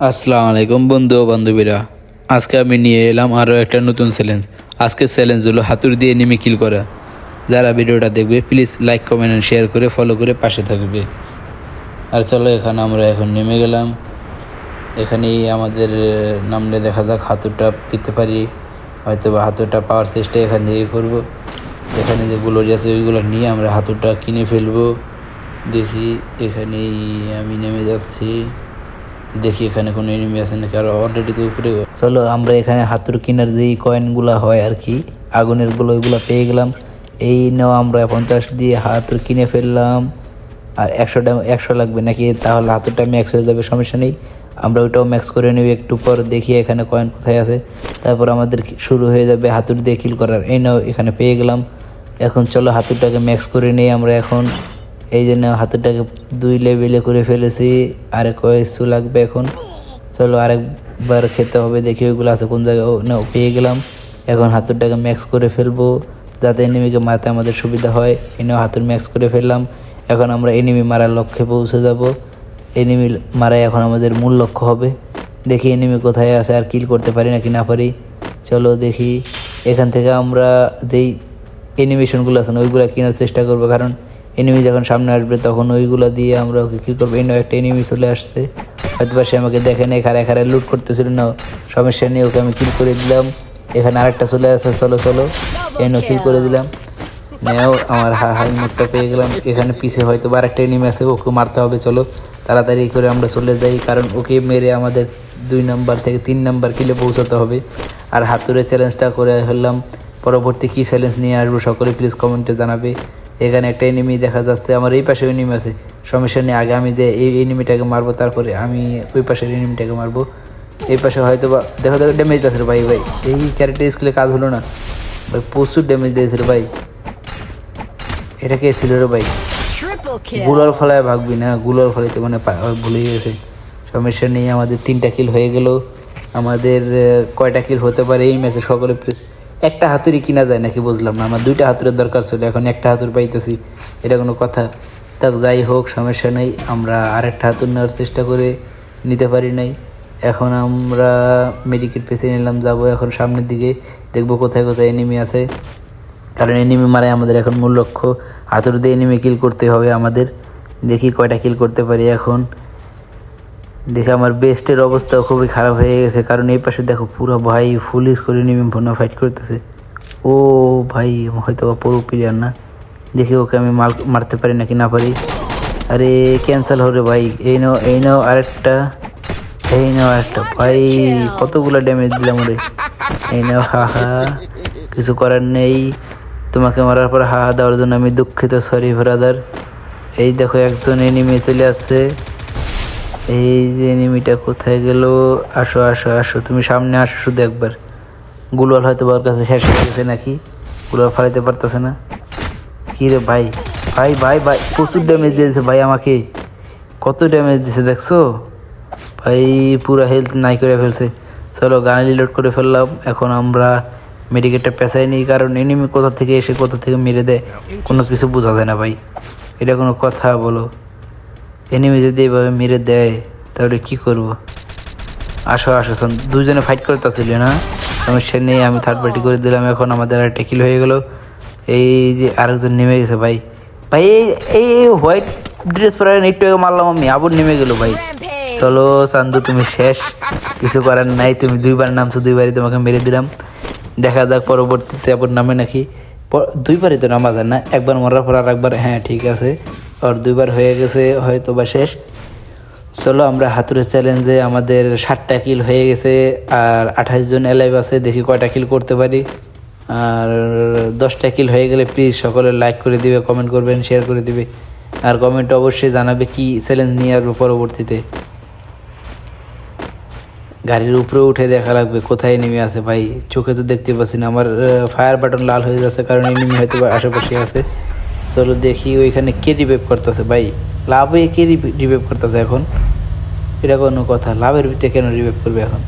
আসসালামু আলাইকুম বন্ধু ও বান্ধবীরা। আজকে আমি নিয়ে এলাম আরও একটা নতুন চ্যালেঞ্জ। আজকের চ্যালেঞ্জ হলো হাতুড় দিয়ে এনিমি কিল করা। যারা ভিডিওটা দেখবে please like comment and share করে ফলো করে পাশে থাকবে। আর চলো আমরা এখন নেমে গেলাম। এখানেই আমাদের নামলে দেখা যাক হাতুড়টা পেতে পারি, হয়তো বা হাতুড়টা পাওয়ার চেষ্টা এখান থেকে করবো। এখানে যে গ্লোরি আছে ওইগুলো নিয়ে আমরা হাতুড়টা কিনে ফেলবো। দেখি এখানেই আমি নেমে যাচ্ছি, দেখি এখানে কোনো এনিমি আছে নাকি। আর অলরেডি তো উপরে চলো আমরা এখানে হাতুড় কেনার যেই কয়েনগুলো হয় আর কি আগুনের গুলো, ওইগুলো পেয়ে গেলাম। এই নাও আমরা 50 দিয়ে হাতুড় কিনে ফেললাম। আর 100 লাগবে নাকি, তাহলে হাতুড়টা ম্যাক্স হয়ে যাবে, সমস্যা নেই। আমরা ওইটাও ম্যাক্স করে নেব একটু পর। দেখি এখানে কয়েন কোথায় আছে, তারপর আমাদের শুরু হয়ে যাবে হাতুড় দিয়ে কিল করার। এই নাও এখানে পেয়ে গেলাম। এখন চলো হাতুড়টাকে ম্যাক্স করে নিই আমরা এখন। এই জন্য হাতুড়টাকে 2 লেভেলে করে ফেলেছি, আর কিছু লাগবে এখন। চলো আরেকবার খেতে হবে, দেখি ওইগুলো আছে কোন জায়গায়। না পেয়ে গেলাম। এখন হাতুড়টাকে ম্যাক্স করে ফেলবো যাতে এনিমিকে মারতে আমাদের সুবিধা হয়। এনেও হাতুড় ম্যাক্স করে ফেললাম। এখন আমরা এনিমি মারার লক্ষ্যে পৌঁছে যাব। এনিমি মারাই এখন আমাদের মূল লক্ষ্য হবে। দেখি এনিমি কোথায় আছে, আর কিল করতে পারি নাকি না পারি। চলো দেখি এখান থেকে আমরা যেই অ্যানিমেশনগুলো আছে না ওইগুলো কেনার চেষ্টা করবো, কারণ এনিমি যখন সামনে আসবে তখন ওইগুলো দিয়ে আমরা ওকে কী করবো। এনে একটা এনিমি চলে আসছে, হয়তো বা সে আমাকে দেখে নেই, খাড়ায় খাড়ায় লুট করতেছিল না, সমস্যা নেই, ওকে আমি কিল করে দিলাম। এখানে আরেকটা চলে আসছে, চলো চলো এনে কিল করে দিলাম। নেও আমার হাই মুখটা পেয়ে গেলাম। এখানে পিছে হয়তো বা আরেকটা এনিমি আছে, ওকে মারতে হবে। চলো তাড়াতাড়ি করে আমরা চলে যাই, কারণ ওকে মেরে আমাদের 2 নাম্বার থেকে 3 নাম্বার কিলে পৌঁছাতে হবে। আর হাতুড়ে চ্যালেঞ্জটা করে ফেললাম। পরবর্তী কী চ্যালেঞ্জ নিয়ে আসবো সকলে প্লিজ কমেন্টে জানাবে। এখানে একটা এনিমি দেখা যাচ্ছে, আমার এই পাশে এনিমি আছে, সমস্যা নেই। আগে আমি যে এই এনিমিটাকে মারবো, তারপরে আমি ওই পাশের এনিমিটাকে মারবো। এই পাশে হয়তো বা দেখো দেখো ড্যামেজ আছে রে ভাই। ভাই এই ক্যারেক্টার স্কিলে কাজ হলো না ভাই, প্রচুর ড্যামেজ দিয়েছিল ভাই। এটা কে ছিল রে ভাই? গুলার ফলায় ভাগবি না, গুলার ফলাইতে মানে ভুলে গেছে। সমস্যা নেই, আমাদের 3টা কিল হয়ে গেল। আমাদের কয়টা কিল হতে পারে এই ম্যাচে সকলে প্লিজ। একটা হাতুড়ি কিনা যায় নাকি বুঝলাম না, আমার 2টা হাতুড়ের দরকার ছিল, এখন একটা হাতুড় পাইতেছি, এটা কোনো কথা? তাক যাই হোক সমস্যা নেই, আমরা আরেকটা হাতুড় নেওয়ার চেষ্টা করে নিতে পারি নাই। এখন আমরা মেডিকেট পেছে নিলাম, যাবো এখন সামনের দিকে, দেখবো কোথায় কোথায় এনিমি আছে, কারণ এনিমি মারাই আমাদের এখন মূল লক্ষ্য। হাতুড়ি দিয়ে এনিমি কিল করতে হবে আমাদের। দেখি কয়টা কিল করতে পারি এখন। দেখে আমার বেস্টের অবস্থা খুবই খারাপ হয়ে গেছে, কারণ এই পাশে দেখো পুরো ভাই ফুল করে এনিমি ফাইট করতেছে। ও ভাই হয়তো পুরো প্লেয়ার না, দেখি ওকে আমি মারতে পারি নাকি না পারি। আরে ক্যান্সেল হবে ভাই। এই নাও আরেকটা, এই নাও আরেকটা। ভাই কতগুলো ড্যামেজ দিলাম ওরে। এই নাও হা হা, কিছু করার নেই, তোমাকে মারার পর হা হা দেওয়ার জন্য আমি দুঃখিত, সরি ব্রাদার। এই দেখো একজন এনিমি চলে আসছে। এই যে এনিমিটা কোথায় গেল? আসো আসো আসো, তুমি সামনে আসো শুধু একবার। গুলোয়াল হয়তো ওর কাছে শেষ হয়ে গেছে নাকি, গুলোয়াল ফালাইতে পারতেছে না। কী রে ভাই, ভাই ভাই ভাই প্রচুর ড্যামেজ দিয়েছে ভাই আমাকে, কত ড্যামেজ দিয়েছে দেখছো ভাই, পুরো হেলথ নাই করে ফেলছে। চলো গান রিলোড করে ফেললাম। এখন আমরা মেডিকেটটা পেঁচাই নিই, কারণ এনিমি কোথা থেকে এসে কোথা থেকে মেরে দেয় কোনো কিছু বোঝা যায় না ভাই, এটা কোনো কথা বলো? এনিমি যদি এভাবে মেরে দেয় তাহলে কি করব? আসো আসো, দুজনে ফাইট করতেছিল না, সমস্যা নেই, আমি থার্ড পার্টি করে দিলাম। এখন আমাদের একটা কিল হয়ে গেল। এই যে আরেকজন নেমে গেছে ভাই। ভাই এই হোয়াইট ড্রেস পরে একটু মারলাম আমি, আবার নেমে গেল ভাই। চলো চান্দু তুমি শেষ, কিছু করার নাই, তুমি 2বার নামছো, 2বারই তোমাকে মেরে দিলাম। দেখা যাক পরবর্তীতে আবার নামে নাকি। 2বারই তো নামা যায় না, একবার মরার পর আর একবার, হ্যাঁ ঠিক আছে, আর 2বার হয়ে গেছে হয়তো বা শেষ। চলো আমরা হাতুড়ের চ্যালেঞ্জে আমাদের 7টা কিল হয়ে গেছে, আর 28 জন এলাইভ আছে, দেখি কয়টা কিল করতে পারি। আর 10টা কিল হয়ে গেলে প্লিজ সকলে লাইক করে দিবে, কমেন্ট করবেন, শেয়ার করে দিবে, আর কমেন্টে অবশ্যই জানাবে কি চ্যালেঞ্জ নিয়ে আসবো পরবর্তীতে। গাড়ির উপরে উঠে দেখা লাগবে কোথায় এনিমি আছে ভাই, চোখে তো দেখতে পাচ্ছি না, আমার ফায়ার বাটন লাল হয়ে যাচ্ছে, কারণ এনিমি হয়তো আশেপাশে আছে। চলো দেখি ওইখানে কে রিভাইভ করতেছে ভাই, লাভে কে রিভাইভ করতেছে এখন, এটা কোনো কথা? লাভের ভিতরে কেন রিভাইভ করবে এখন?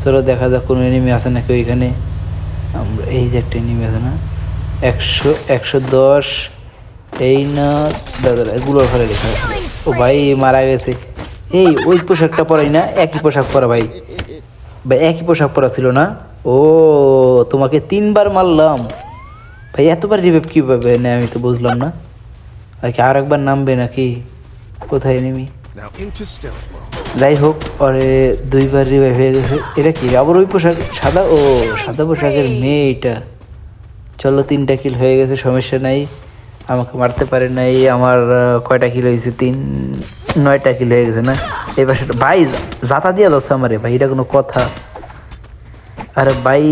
চলো দেখা যাক কোনো এনিমি আছে নাকি ওইখানে। আমরা এই যে একটা এনিমি আছে না, 110, এই না দাদা এগুলোর ফলে লেখা। ও ভাই মারা গেছে, এই ওই পোশাকটা পরাই না, একই পোশাক পরা ভাই। ভাই একই পোশাক পরা ছিল না? ও, তোমাকে 3বার মারলাম ভাই, এতবার রিভাইভ কীভাবে নেয় আমি তো বুঝলাম না। আর কি আর একবার নামবে নাকি? কোথায় নেমি? Now into stealth mode. যাই হোক, পরে 2বার রিভাইভ হয়ে গেছে। এটা কি আবার ওই পোশাক? সাদা, ও সাদা পোশাকের মেয়ে এটা। চলো 3টা কিল হয়ে গেছে, সমস্যা নাই। আমাকে মারতে পারে নাই। আমার কয়টা কিল হয়েছে? 9টা কিল হয়ে গেছে না? এই পাশে ভাই জাতা দিয়া যাচ্ছে আমারে ভাই, এটা কোনো কথা? আরে ভাই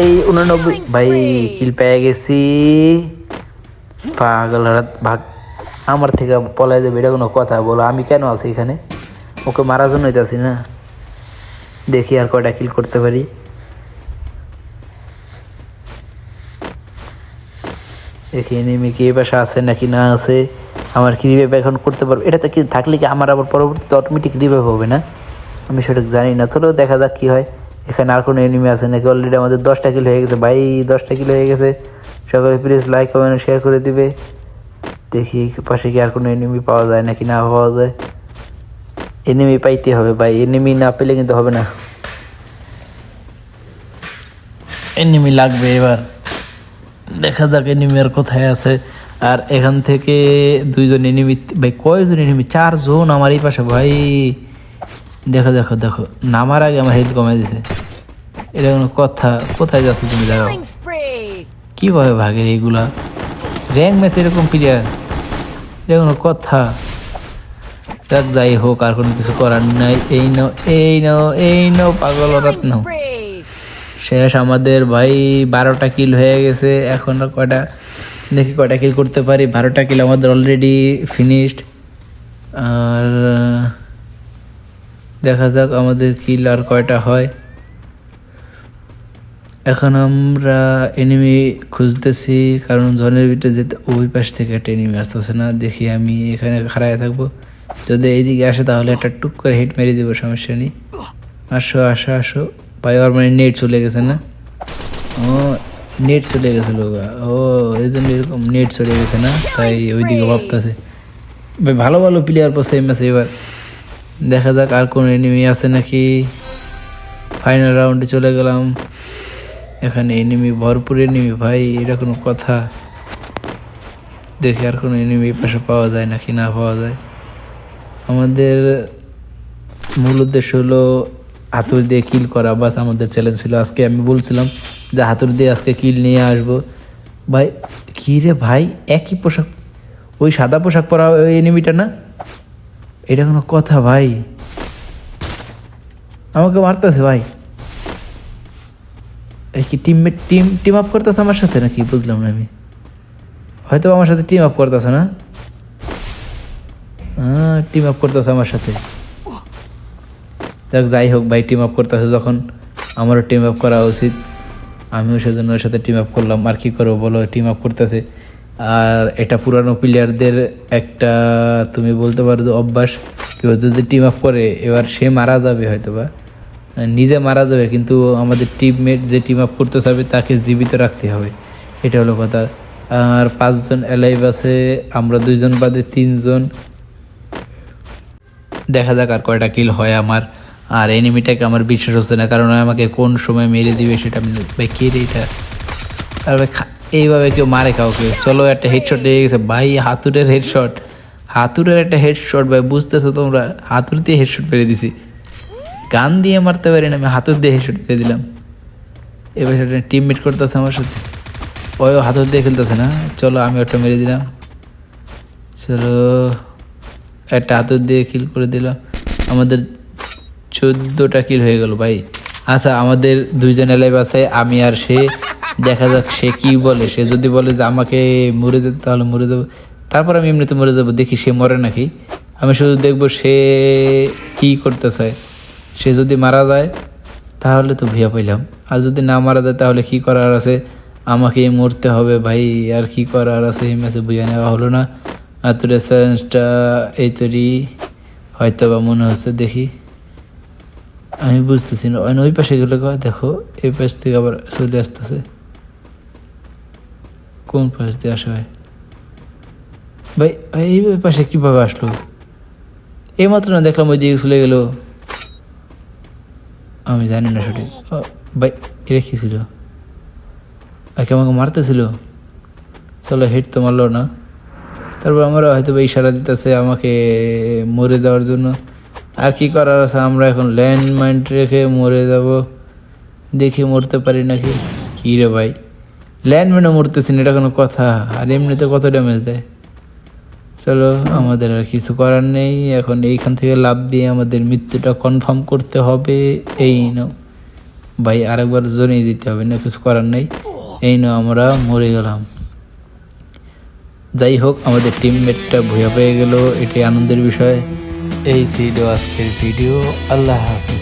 এই 89 ভাই কিল পেয়ে গেছি। পাগল হারাত ভাগ, আমার থেকে পলাই যাবে, এটা কোনো কথা? বলো আমি কেন আছি এখানে? ওকে মারার জন্যই তো আছি না? দেখি আর কয়টা কিল করতে পারি। দেখি এনিমি কি এই পাশে আছে নাকি না আছে। আমার কি রিভাইভ এখন করতে পারবো? এটাতে কি থাকলে কি আমার আবার পরবর্তীতে অটোমেটিক রিভাইভ হবে না? আমি সেটা জানি না। চলো দেখা যাক কি হয়। এখানে আর কোনো এনিমি আছে নাকি? অলরেডি আমাদের 10টা কিল হয়ে গেছে ভাই, 10টা কিল হয়ে গেছে। সকলে প্লিজ লাইক কমেন্ট শেয়ার করে দিবে। দেখি পাশে কি আর কোনো এনিমি পাওয়া যায় নাকি না পাওয়া যায়। এনিমি পাইতে হবে ভাই, এনিমি না পেলে কিন্তু হবে না। এনিমি লাগবে এবার, দেখা যাক এনিমি আর কোথায় আছে। আর এখান থেকে 2জন এনিমি ভাই, কয়জন এনিমি? 4জন আমার এই পাশে ভাই। দেখো দেখো দেখো, নামার আগে আমার হেলথ কমে দিছে। এটা কোনো কথা? কোথায় যাচ্ছে তুমি? দাঁড়াও, Killing spree. কীভাবে ভাগের এইগুলা? র্যাঙ্ক ম্যাচ এরকম প্লেয়ার, এটা কোনো কথা? যাক যাই হোক, আর কোনো কিছু করার নাই। এই নাও এই নাও এই নাও, পাগল রাত নাও। Spree. শেষ আমাদের ভাই, 12টা কিল হয়ে গেছে। এখন আর কয়টা, দেখি কয়টা কিল করতে পারি। 12টা কিল আমাদের অলরেডি ফিনিশড। আর দেখা যাক আমাদের কিল আর কয়টা হয়। এখন আমরা এনিমি খুঁজতেছি, কারণ জনের ভিতরে যেতে ওই পাশ থেকে একটা এনিমি আসতেছে না। দেখি আমি এখানে খাড়ায় থাকবো, যদি এইদিকে আসে তাহলে একটা টুক করে হিট মেরে দেবো, সমস্যা নেই। আসো আসো আসো ভাই, ওর মানে নেট চলে গেছে না? ও নেট চলে গেছিল, ও এই জন্য এরকম নেট চলে গেছে না, তাই ওইদিকে ভাবতেছে। ভাই ভালো ভালো প্লেয়ার পর সেম আছে। এবার দেখা যাক আর কোন এনিমি আছে নাকি। ফাইনাল রাউন্ডে চলে গেলাম। এখানে এনিমি ভরপুর এনিমি ভাই, এটা কোনো কথা? দেখি আর কোনো এনিমি পাশে পাওয়া যায় নাকি না পাওয়া যায়। আমাদের মূল উদ্দেশ্য হলো হাতুড়ি দিয়ে কিল করা, বাস আমাদের চ্যালেঞ্জ ছিল আজকে। আমি বলছিলাম যে হাতুড়ি দিয়ে আজকে কিল নিয়ে আসবো। ভাই কী রে ভাই, একই পোশাক, ওই সাদা পোশাক পরা ওই এনিমিটা না? এটা কোনো কথা ভাই? আমাকে মারতেছে ভাই। এই কি টিমমেট টিম আপ করতেছে আমার সাথে নাকি? বুঝলাম না আমি। হয়তো আমার সাথে টিম আপ করতেছে না? হ্যাঁ, টিম আপ করতেছে আমার সাথে। দেখ যাই হোক ভাই, টিম আপ করতেছে যখন আমারও টিম আপ করা উচিত। আমিও সেজন্য ওর সাথে টিম আপ করলাম। আর কি করবো বলো, টিম আপ করতেছে। আর এটা পুরানো প্লেয়ারদের একটা, তুমি বলতে পারো যে অভ্যাস। কেউ যদি টিম আপ করে, এবার সে মারা যাবে হয়তো বা নিজে মারা যাবে, কিন্তু আমাদের টিমমেট যে টিম আপ করতে চাবে তাকে জীবিত রাখতে হবে, এটা হলো কথা। আর 5জন অ্যালাইভ আছে, আমরা 2জন বাদে 3জন। দেখা যাক আর কয়টা কিল হয় আমার। আর এনিমিটাকে আমার বিশ্বাস হচ্ছে না, কারণ আমাকে কোন সময় মেরে দিবে সেটা আমি, ভাই কে রে এটা? আর ভাই এইভাবে কেউ মারে কাউকে? চলো একটা হেডশট লেগে গেছে ভাই, হাতুড়ের হেডশট, হাতুড়ের একটা হেডশট ভাই, বুঝতেছো তোমরা? হাতুড় দিয়ে হেডশট মেরে দিছি, গান দিয়ে মারতে পারি না, আমি হাতুড় দিয়ে হেডশট মেরে দিলাম। এবার সেটা টিমমেট করতেছে আমার সাথে, ওই হাতুড় দিয়ে খেলতেছে না। চলো আমি ওটা মেরে দিলাম। চলো একটা হাতুড় দিয়ে কিল করে দিলাম। আমাদের 14টা কিল হয়ে গেল ভাই। আচ্ছা আমাদের 2জন এলাইভ আছে, আমি আর সে। দেখা যাক সে কি বলে। সে যদি বলে যে আমাকে মরে যেতে, তাহলে মরে যাবো। তারপর আমি এমনিতে মরে যাবো, দেখি সে মরে নাকি। আমি শুধু দেখবো সে কি করতে চায়। সে যদি মারা যায় তাহলে তো ভিয়া পাইলাম, আর যদি না মারা যায় তাহলে কি করার আছে? আমাকে মরতে হবে ভাই, আর কি করার আছে? এই ম্যাচে বুঝে নেওয়া হলো না। আর তোর চ্যালেঞ্জটা এই তৈরি হয়তো বা মনে হচ্ছে, দেখি আমি বুঝতেছি না। ওই পাশে গেলে দেখো, এই পাশ থেকে আবার চলে আসতেছে। কোন পাশ দিয়ে আসা হয় ভাই? এই পাশে কীভাবে আসলো? এইমাত্র না দেখলাম ওই দিকে চলে গেল, আমি জানি না সঠিক। ভাই এটা কি ছিল? আগে আমাকে মারতেছিল, চলো হিট তো মারলো না। তারপর আমরা হয়তো বা ইশারা দিতেছে আমাকে মরে যাওয়ার জন্য। আর কি করার আছে, আমরা এখন ল্যান্ড মাইন্ড রেখে মরে যাব, দেখি মরতে পারি নাকি। কী রে ভাই, ল্যান্ড মাইনে মরতেছি না, এটা কোনো কথা? আর এমনিতে কত ড্যামেজ দেয়। চলো আমাদের আর কিছু করার নেই, এখন এইখান থেকে লাভ দিয়ে আমাদের মৃত্যুটা কনফার্ম করতে হবে। এই নাও ভাই, আরেকবার জনিয়ে দিতে হবে, না কিছু করার নেই। এই নাও আমরা মরে গেলাম। যাই হোক, আমাদের টিমমেটটা ভুয়া পেয়ে গেল, এটি আনন্দের বিষয়। এই ছিল আজকের ভিডিও। আল্লাহ হাফিজ।